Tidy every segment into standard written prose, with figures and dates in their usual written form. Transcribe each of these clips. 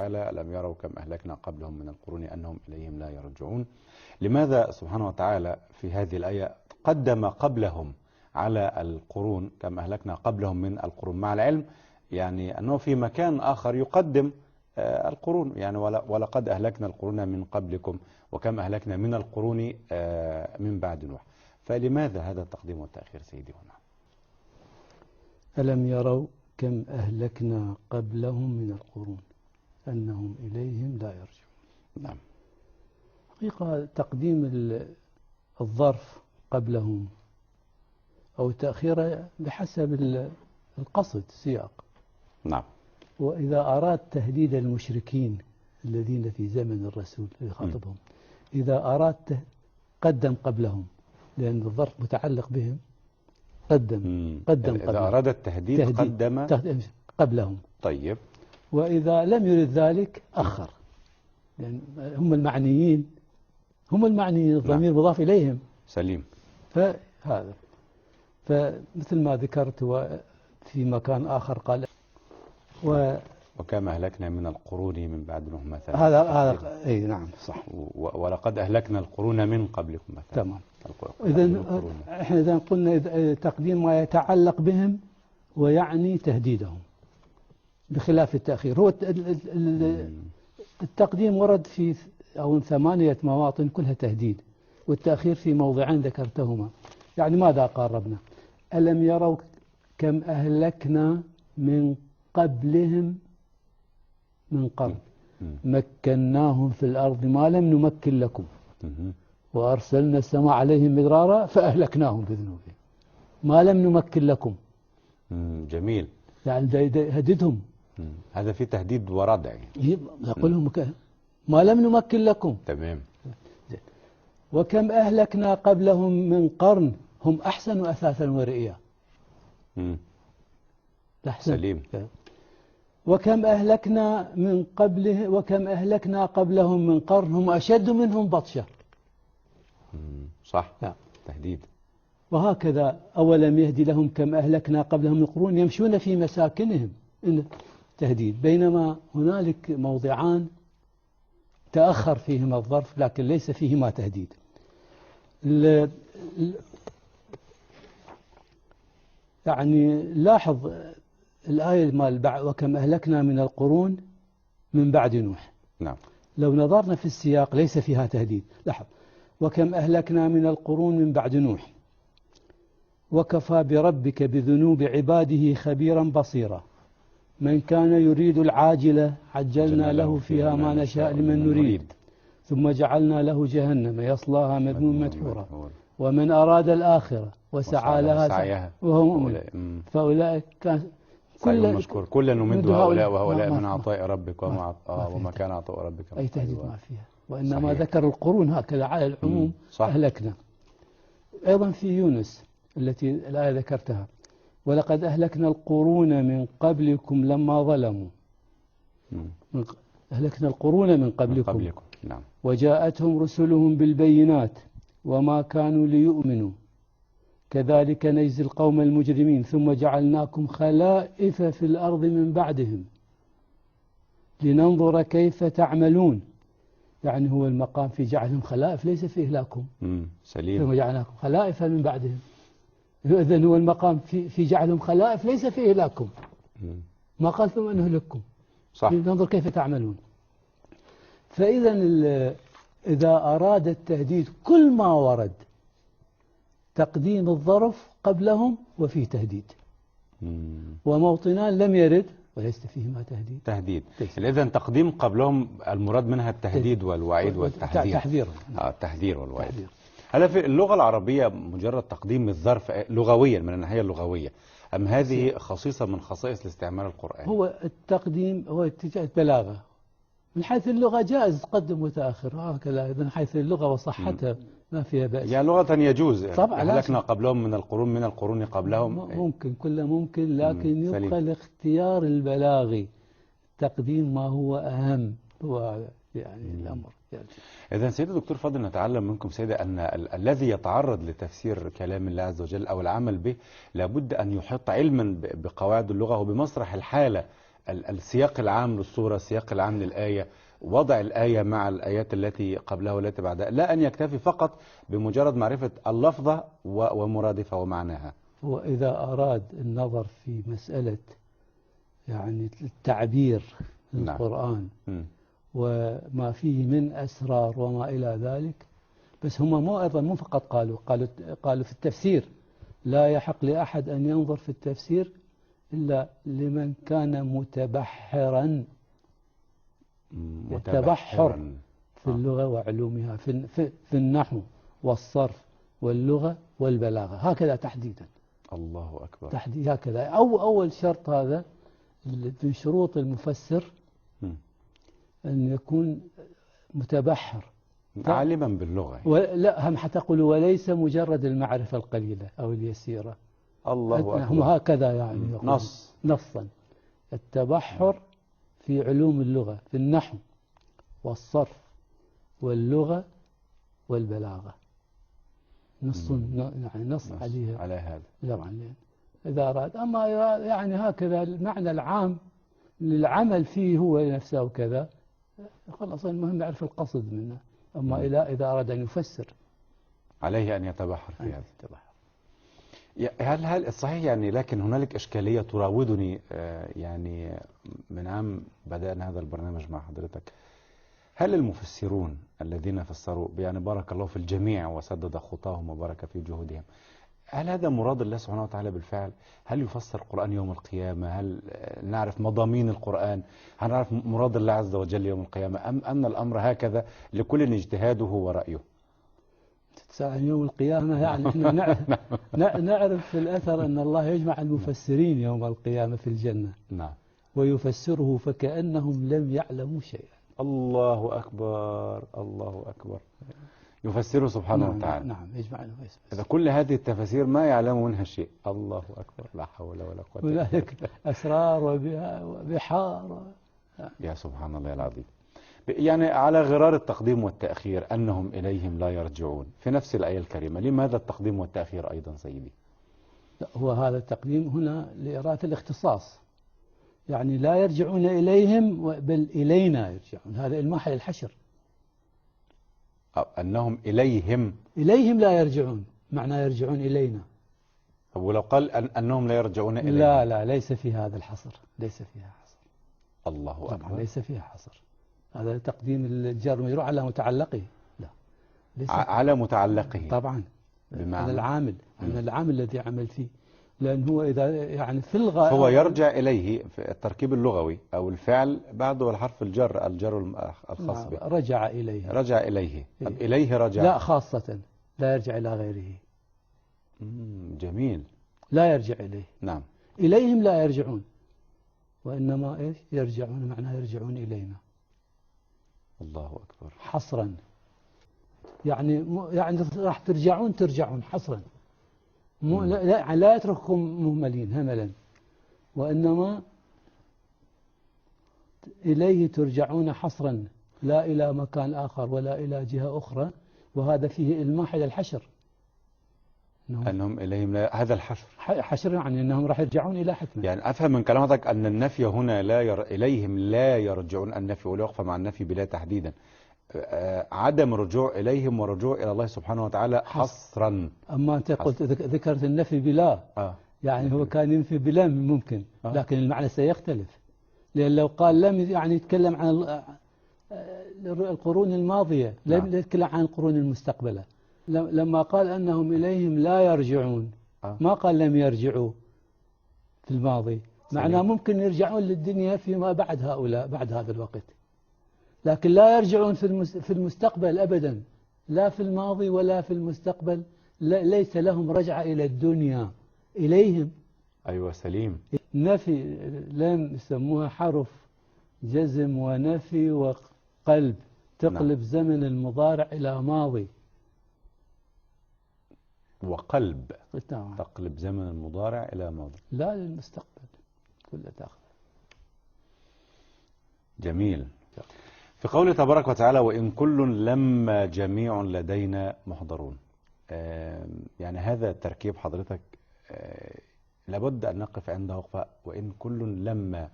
وتعالى ألم يروا كم أهلكنا قبلهم من القرون أنهم إليهم لا يرجعون. لماذا سبحانه وتعالى في هذه الآية قدم قبلهم على القرون كم أهلكنا قبلهم من القرون، مع العلم يعني أنه في مكان آخر يقدم القرون، يعني ولقد أهلكنا القرون من قبلكم وكم أهلكنا من القرون من بعد نوح. فلماذا هذا التقديم والتأخير سيدي هنا؟ ألم يروا كم أهلكنا قبلهم من القرون أنهم إليهم لا يرجعون. نعم. حقيقة تقديم الظرف قبلهم أو تأخيره بحسب القصد السياق. نعم. وإذا أراد تهديد المشركين الذين في زمن الرسول يخاطبهم، إذا أراد قدم قبلهم، لأن الظرف متعلق بهم. قدم إذا أراد التهديد قدم قبلهم. طيب. وإذا لم يرد ذلك أخر، لأن هم المعنيين الضمير مضاف إليهم. سليم. فهذا فمثل ما ذكرت في مكان آخر قال وكما أهلكنا من القرون من بعد نوح مثلا. هذا أي نعم صح. ولقد أهلكنا القرون من قبلكم مثلا. تمام. إذا قلنا تقديم ما يتعلق بهم ويعني تهديدهم بخلاف التأخير. هو التقديم ورد في 8 مواطن كلها تهديد، والتأخير في موضعين ذكرتهما. يعني ماذا قاربنا؟ ألم يروا كم أهلكنا من قبلهم من قبل مكناهم في الأرض ما لم نمكن لكم وأرسلنا السماء عليهم مدرارا فأهلكناهم بذنوبهم ما لم نمكن لكم. جميل. يعني هددهم. هذا في تهديد وردع. يقول لهم ما لم نمكن لكم. تمام. وكم أهلكنا قبلهم من قرن هم أحسن أثاثا ورئيا. سليم. وكم أهلكنا قبلهم من قرن هم أشد منهم بطشا. صح. تهديد. وهكذا أولم يهدي لهم كم أهلكنا قبلهم من قرون يمشون في مساكنهم تهديد. بينما هنالك موضعان تأخر فيهما الظرف لكن ليس فيهما تهديد. يعني لاحظ الآية مال وكم أهلكنا من القرون من بعد نوح. نعم. لو نظرنا في السياق ليس فيها تهديد. لاحظ وكم أهلكنا من القرون من بعد نوح وكفى بربك بذنوب عباده خبيرا بصيرا من كان يريد العاجلة عجلنا له فيها ما نشاء لمن نريد ثم جعلنا له جهنم يصلاها مذموما مدحورا ومن أراد الآخرة وسعى لها سعيها وهو مؤمن فأولئك كان كلا نمد هؤلاء وهؤلاء من عطاء ربك وما كان عطاء ربك أي تهديد ما فيها. وإنما ذكر القرون هكذا على العموم. أهلكنا. أيضا في يونس التي الآية ذكرتها ولقد أهلكنا القرون من قبلكم لما ظلموا. أهلكنا القرون من قبلكم. نعم. وجاءتهم رسلهم بالبينات وما كانوا ليؤمنوا كذلك نجزي القوم المجرمين ثم جعلناكم خلائف في الأرض من بعدهم لننظر كيف تعملون. يعني هو المقام في جعلهم خلائف ليس في إهلاكهم. سليم. ثم جعلناكم خلائف من بعدهم. إذن هو المقام في جعلهم خلائف ليس في إهلاكهم. ما قال ثم نهلككم. صح. لننظر كيف تعملون. فإذا إذا أراد التهديد كل ما ورد تقديم الظرف قبلهم وفيه تهديد. وموطنان لم يرد وليس فيهما تهديد. إذن تقديم قبلهم المراد منها التهديد والوعيد والتحذير. التحذير والوعيد. هل في اللغة العربية مجرد تقديم الظرف لغويا من الناحية اللغوية أم هذه خصيصة من خصائص الاستعمال القرآني؟ هو التقديم هو اتجاه بلاغة. من حيث اللغة جائز تقدم وتأخر هكذا. من حيث اللغة وصحتها ما فيها بأس. يعني لغة يجوز. طبعا. أهلكنا قبلهم من القرون قبلهم. ممكن كله ممكن لكن يبقى الاختيار البلاغي تقديم ما هو أهم هو يعني الأمر. إذن سيدي الدكتور فاضل نتعلم منكم سيدي أن الذي يتعرض لتفسير كلام الله عز وجل أو العمل به لابد أن يحيط علما بقواعد اللغة وبمسرح الحالة السياق العام للصورة، السياق العام للآية، وضع الآية مع الآيات التي قبلها والتي بعدها، لا أن يكتفي فقط بمجرد معرفة اللفظة ومرادفة ومعناها. وإذا أراد النظر في مسألة يعني التعبير في نعم. القرآن مم. وما فيه من أسرار وما إلى ذلك، بس هم مو أيضا مو فقط قالوا في التفسير لا يحق لأحد أن ينظر في التفسير إلا لمن كان متبحرا. التبحر في اللغة وعلومها، في النحو والصرف واللغة والبلاغة، هكذا تحديدا. الله أكبر. تحديد هكذا، أول شرط هذا من شروط المفسر أن يكون متبحر عالما باللغة. لا، هم حتى يقولوا وليس مجرد المعرفة القليلة أو اليسيرة. الله أكبر. هم هكذا يعني نصا التبحر في علوم اللغة، في النحو والصرف واللغة والبلاغة، يعني نص عليها على هذا طبعا إذا أراد. أما يعني هكذا المعنى العام للعمل فيه هو نفسه وكذا، خلاص المهم يعرف القصد منه. أما إذا أراد أن يفسر عليه أن يتبحر في هذا. هل صحيح يعني، لكن هنالك إشكالية تراودني يعني من عام بدأنا هذا البرنامج مع حضرتك. هل المفسرون الذين فسروا، يعني بارك الله في الجميع وسدد خطاهم وبارك في جهودهم، هل هذا مراد الله سبحانه وتعالى بالفعل؟ هل يفسر القرآن يوم القيامة؟ هل نعرف مضامين القرآن؟ هل نعرف مراد الله عز وجل يوم القيامة؟ أم أن الأمر هكذا لكل اجتهاده ورأيه؟ تسأل يوم القيامة، يعني احنا نعرف في الأثر أن الله يجمع المفسرين يوم القيامة في الجنة. نعم. ويفسره فكأنهم لم يعلموا شيئا. الله أكبر، الله أكبر. يفسره سبحانه وتعالى. نعم يجمع المفسرين. إذا كل هذه التفاسير ما يعلم منها شيء. الله أكبر، لا حول ولا قوة إلا بالله. هناك أسرار وبحار. يا سبحان الله العظيم. يعني على غرار التقديم والتأخير أنهم إليهم لا يرجعون في نفس الآية الكريمة، لماذا التقديم والتأخير أيضا سيدي؟ لا، هو هذا التقديم هنا لإرادة الاختصاص، يعني لا يرجعون إليهم بل إلينا يرجعون، هذا الماحل الحشر. أنهم إليهم لا يرجعون، معنى يرجعون إلينا. ولو قال أنهم لا يرجعون إلينا؟ لا ليس في هذا الحصر، ليس فيها حصر. الله أكبر. ليس فيها حصر. هذا تقديم الجار والمجرور على متعلقه. لا، ليس على متعلقه طبعا، بمعنى العامل، العامل الذي عمل فيه. لأن هو إذا يعني في الغاية هو يرجع إليه في التركيب اللغوي أو الفعل بعده الحرف الجر الخاص به. رجع إليه. رجع إليه. طب إليه رجع؟ لا، خاصة لا يرجع إلى غيره. جميل. لا يرجع إليه. نعم. إليهم لا يرجعون، وإنما إيش يرجعون، معناه يرجعون إلينا. الله أكبر. حصرا، يعني راح ترجعون حصرا. لا يترككم مهملين هملا، وإنما إليه ترجعون حصرا، لا إلى مكان آخر ولا إلى جهة أخرى. وهذا فيه إلماح إلى الحشر، أنهم إليهم هذا الحشر. حشر يعني أنهم راح يرجعون إلى حكمة. يعني أفهم من كلامك أن النفي هنا إليهم لا يرجعون، النفي ولا يخفى مع النفي بلا تحديدا. عدم رجوع إليهم ورجوع إلى الله سبحانه وتعالى حصرا. أما أنت قلت ذكرت النفي بلا، يعني هو كان ينفي بلا ممكن، لكن المعنى سيختلف. لأن لو قال لم، يعني يتكلم عن القرون الماضية، لم يتكلم عن القرون المستقبلة. لما قال أنهم إليهم لا يرجعون، ما قال لم يرجعوا في الماضي، معناه ممكن يرجعون للدنيا فيما بعد هؤلاء، بعد هذا الوقت، لكن لا يرجعون في المستقبل أبدا، لا في الماضي ولا في المستقبل. ليس لهم رجعة إلى الدنيا، إليهم. أيوة سليم. نفي لم يسموها حرف جزم ونفي وقلب، تقلب زمن المضارع إلى ماضي. وقلب تقلب زمن المضارع إلى ماضي، لا للمستقبل كله تأخذ. جميل. في قوله تبارك وتعالى وإن كل لما جميع لدينا محضرون، يعني هذا التركيب حضرتك لابد أن نقف عنده وقفة. وإن كل لما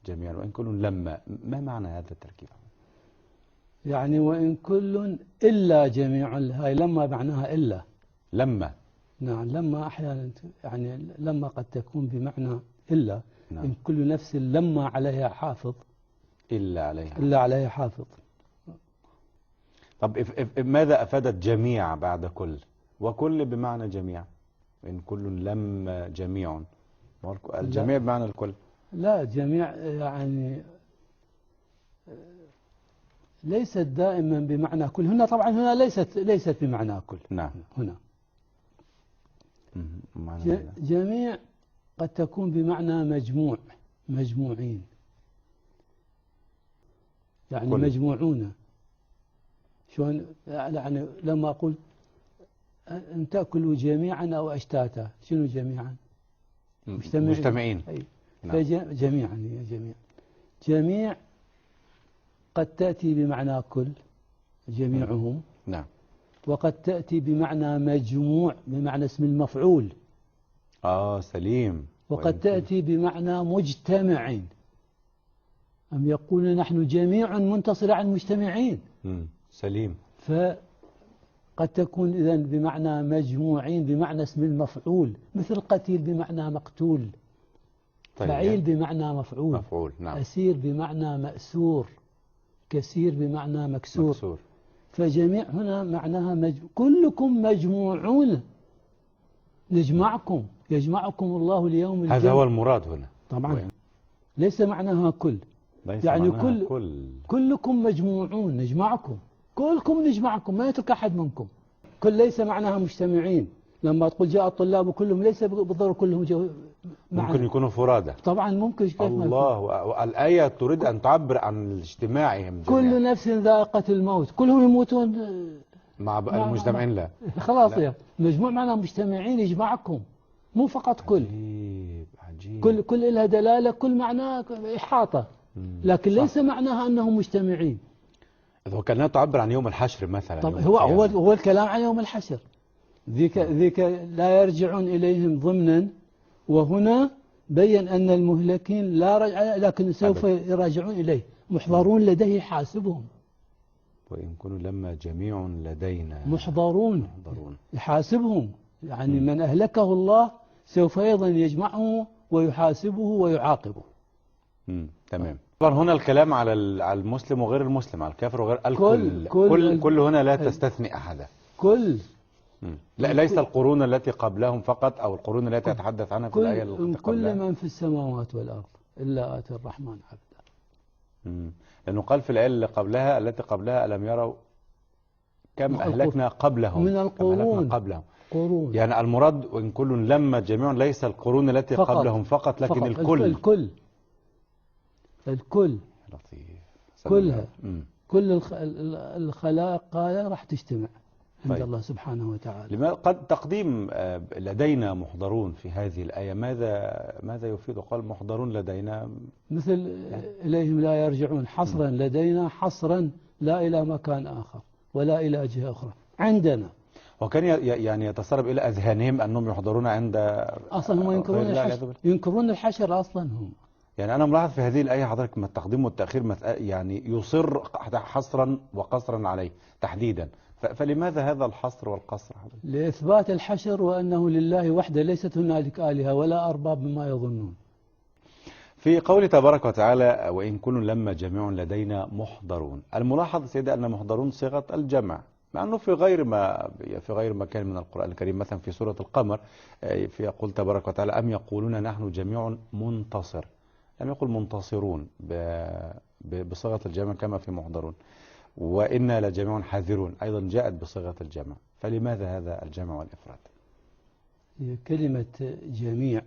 جميعا وإن كل لما، ما معنى هذا التركيب؟ يعني وإن كل إلا جميع، هاي لما معناها إلا. لما. نعم، لما أحيانا يعني لما قد تكون بمعنى إلا. نعم. إن كل نفس لما عليها حافظ إلا عليها حافظ. طب ماذا أفادت جميع بعد كل؟ وكل بمعنى جميع، إن كل لما جميع، الجميع بمعنى الكل. لا، جميع يعني ليست دائما بمعنى كل. هنا طبعا هنا ليست بمعنى كل. نعم. هنا معنى جميع قد تكون بمعنى مجموع، مجموعين، يعني كل. مجموعون. شلون يعني لما أقول أن تأكلوا جميعا أو أشتاتا، شنو جميعا؟ مجتمعين. نعم. جميعا، جميع قد تأتي بمعنى كل، جميعهم. نعم. وقد تأتي بمعنى مجموع، بمعنى اسم المفعول. سليم. وقد تأتي بمعنى مجتمعين، أم يقولون نحن جميع منتصر عن مجتمعين. سليم. فقد تكون إذن بمعنى مجموعين بمعنى اسم المفعول، مثل قتيل بمعنى مقتول. طيب. فعيل بمعنى مفعول. نعم. أسير بمعنى مأسور. كثير بمعنى مكسور. فجميع هنا معناها كلكم مجموعون، يجمعكم الله اليوم الجمع. هذا هو المراد هنا طبعا. ليس معناها كل، يعني كلكم مجموعون، نجمعكم، كلكم نجمعكم، ما يترك أحد منكم. كل ليس معناها مجتمعين. لما تقول جاء الطلاب كلهم، ليس بالضرورة كلهم ممكن يكونوا فرادى. طبعا ممكن. الله، الآية تريد أن تعبر عن اجتماعهم جميعا. كل نفس ذائقة الموت، كلهم يموتون مع المجتمعين. لا خلاص لا. مجموع معناه مجتمعين، يجمعكم، مو فقط كل. عجيب. كل لها دلالة، كل معناه إحاطة، لكن ليس معناها أنهم مجتمعين. وكأنها تعبر عن يوم الحشر مثلا. طب هو الكلام عن يوم الحشر. ذيك لا يرجعون إليهم ضمنا، وهنا بين أن المهلكين لا رجع، لكن سوف يراجعون إليه، محضرون لديه حاسبهم. وإن كانوا لما جميع لدينا محضرون يحاسبهم. يعني من أهلكه الله سوف أيضا يجمعه ويحاسبه ويعاقبه. تمام. طبعا هنا الكلام على المسلم وغير المسلم، على الكافر وغير كل هنا لا تستثني أحدا. كل لا، ليس القرون التي قبلهم فقط، أو القرون التي يتحدث عنها في الآية التي قبلها. كل من في السماوات والأرض إلا آتي الرحمن عبدا. لأنه قال في الآية التي قبلها ألم يروا كم أهلكنا قبلهم من القرون. قرون. يعني المراد وإن كل لما جميع ليس القرون التي قبلهم فقط، لكن الكل. لطيف. كلها. كل الخلائق قال راح تجتمع عند الله سبحانه وتعالى. لماذا قد تقديم لدينا محضرون في هذه الآية ماذا يفيد؟ قال محضرون لدينا، مثل إليهم لا يرجعون، حصرا لدينا، حصرا لا إلى مكان آخر ولا إلى جهة أخرى، عندنا. وكان يعني يتسرب إلى أذهانهم أنهم يحضرون عند أصلا هم ينكرون الحشر أصلا هم. يعني أنا ملاحظ في هذه الآية حضرتك ما التقديم والتأخير يعني يصر حصرا وقصرا عليه تحديدا، فلماذا هذا الحصر والقصر؟ لإثبات الحشر وأنه لله وحده، ليست هنالك آلهة ولا أرباب بما يظنون. في قوله تبارك وتعالى وإن كل لما جميع لدينا محضرون، الملاحظ سيدي أن محضرون صيغة الجمع، مع أنه في غير مكان من القرآن الكريم، مثلا في سورة القمر في يقول تبارك وتعالى أم يقولون نحن جميع منتصر، لم يقل منتصرون بصيغة الجمع كما في محضرون. وإنا لجميع حاذرون أيضا جاءت بصيغة الجمع، فلماذا هذا الجمع والإفراد؟ كلمة جميع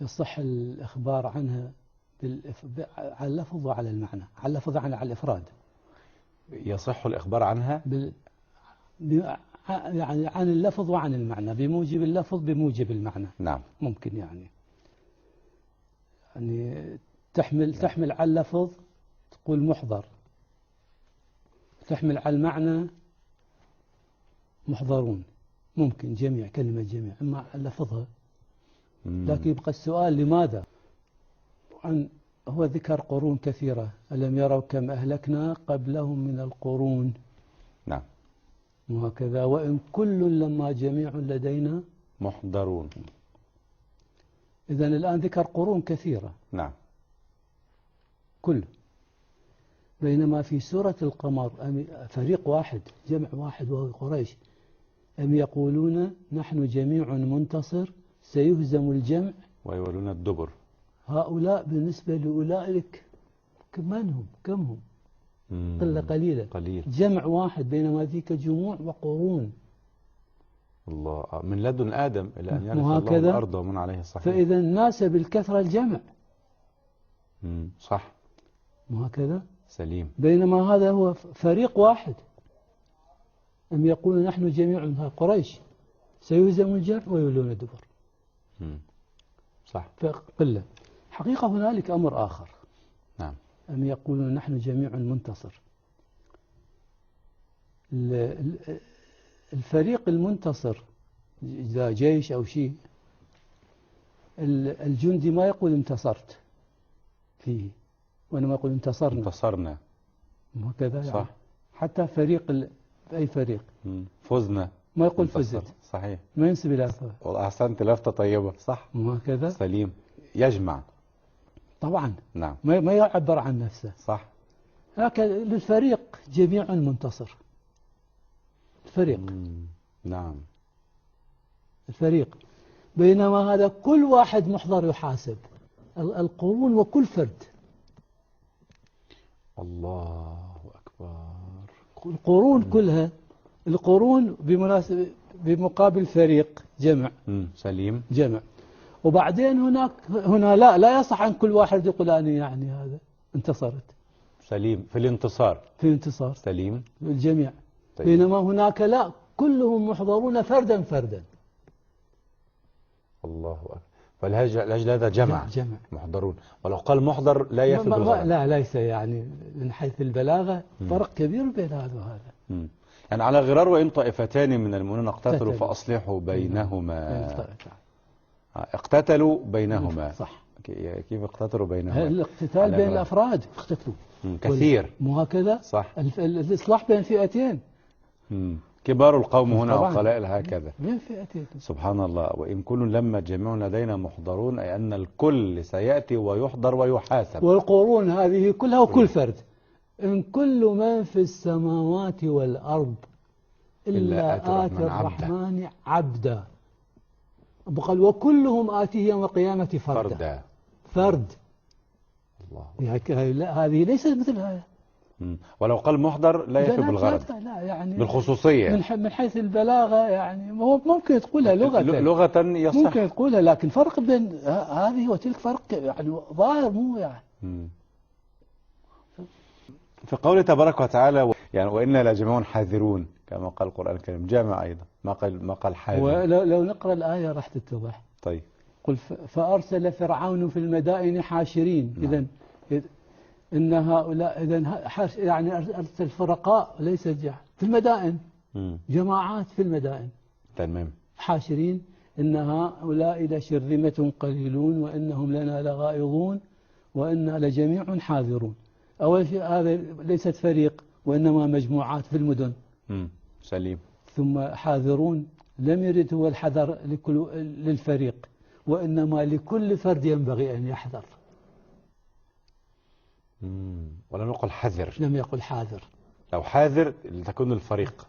يصح الإخبار عنها على اللفظ وعلى المعنى، على اللفظ على الإفراد. يصح الإخبار عنها يعني عن اللفظ وعن المعنى، بموجب اللفظ بموجب المعنى. نعم. ممكن يعني تحمل على اللفظ تقول محضر، تحمل على المعنى محضرون، ممكن جميع، كلمة جميع، أما لفظها. لكن يبقى السؤال لماذا؟ طبعا هو ذكر قرون كثيرة، ألم يروا كم أهلكنا قبلهم من القرون، نعم. وهكذا وإن كل لما جميع لدينا محضرون. إذن الآن ذكر قرون كثيرة نعم. كل، بينما في سورة القمر فريق واحد جمع واحد وهو قريش، أم يقولون نحن جميع منتصر سيهزم الجمع ويولون الدبر. هؤلاء بالنسبة لأولئك من هم؟ كم هم؟ قلة قليلة، قليل. جمع واحد، بينما ذيك جموع وقرون. الله، من لدن آدم إلى أن يرث الله وهكذا. الأرض ومن عليها. صحيح. فإذا ناسب الكثرة الجمع. صح. وهكذا. سليم. بينما هذا هو فريق واحد. أم يقولون نحن جميع قريش سيهزم الجمع ويولون الدبر. صح. فقلة. حقيقة هنالك أمر آخر. نعم. أم يقولون نحن جميع منتصر. الفريق المنتصر إذا جيش أو شيء، الجندي ما يقول انتصرت فيه، وإنما يقول انتصرنا. وهكذا. يعني صح. حتى فريق أي فريق فزنا ما يقول فزت. صحيح. ما ينسب إلى أحسنت، لفتة طيبة. صح. وهكذا. سليم. يجمع. طبعا. نعم. ما يعبر عن نفسه. صح. هكذا للفريق جميع منتصر. الفريق. نعم. الفريق. بينما هذا كل واحد محضر يحاسب، القرون وكل فرد. الله أكبر. القرون كلها، القرون بمقابل فريق جمع. سليم. جمع. وبعدين هنا لا يصح عن كل واحد يقول أنا يعني هذا انتصرت. سليم. في الانتصار. في الانتصار. سليم. الجميع. طيب. بينما هناك لا، كلهم محضرون فردا فردا. الله أكبر. فالأجل هذا جمع محضرون، ولو قال محضر لا يفي بالغلط. لا ليس يعني من حيث البلاغة فرق كبير بين هذا وهذا. يعني على غرار وإن طائفتان من المؤمنين اقتتلوا فأصلحوا بينهما. اقتتلوا بينهما. صح. كيف اقتتلوا بينهما؟ الاقتتال بين الأفراد اقتتلوا كثير. مو هكذا؟ صح. الإصلاح بين فئتين. كبار القوم هنا وقلائل هكذا. بين فئتين. سبحان الله. وإن كل لما جميع لدينا محضرون، أي أن الكل سيأتي ويحضر ويحاسب. والقرون هذه كلها وكل فرد. إن كل من في السماوات والأرض إلا آتي الرحمن عبدا. قال وكلهم آتيه يوم القيامة فردا. فرد. الله. هذه ليست مثل هذا. ولو قال محضر لا يفي بالغرض. لا يعني بالخصوصية من حيث البلاغة، يعني ممكن تقولها لغة يصح، ممكن تقولها، لكن فرق بين هذه وتلك فرق يعني ظاهر، مو يعني. في قوله تبارك وتعالى يعني وإنا لجميع حاذرون، كما قال القرآن الكريم جامع أيضا، ما قال حاذر. ولو نقرأ الآية راح تتضح. طيب. قل فأرسل فرعون في المدائن حاشرين. إذن إن هؤلاء يعني أرسل فرقاء ليس في المدائن. جماعات في المدائن. تمام. حاشرين إن هؤلاء لشرذمة قليلون وإنهم لنا لغائظون وإنا لجميع حاذرون. أول شيء هذا ليست فريق وإنما مجموعات في المدن. سليم. ثم حاذرون لم يرد هو الحذر للفريق، وإنما لكل فرد ينبغي أن يحذر. ولم يقل حذر. لم يقل حاذر. لو حاذر لتكون الفريق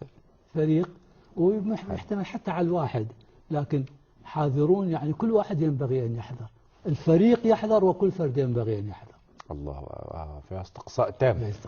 فريق، ويحتمل حتى على الواحد، لكن حاذرون يعني كل واحد ينبغي أن يحذر. الفريق يحذر وكل فرد ينبغي أن يحذر. الله، فيها استقصاء تام.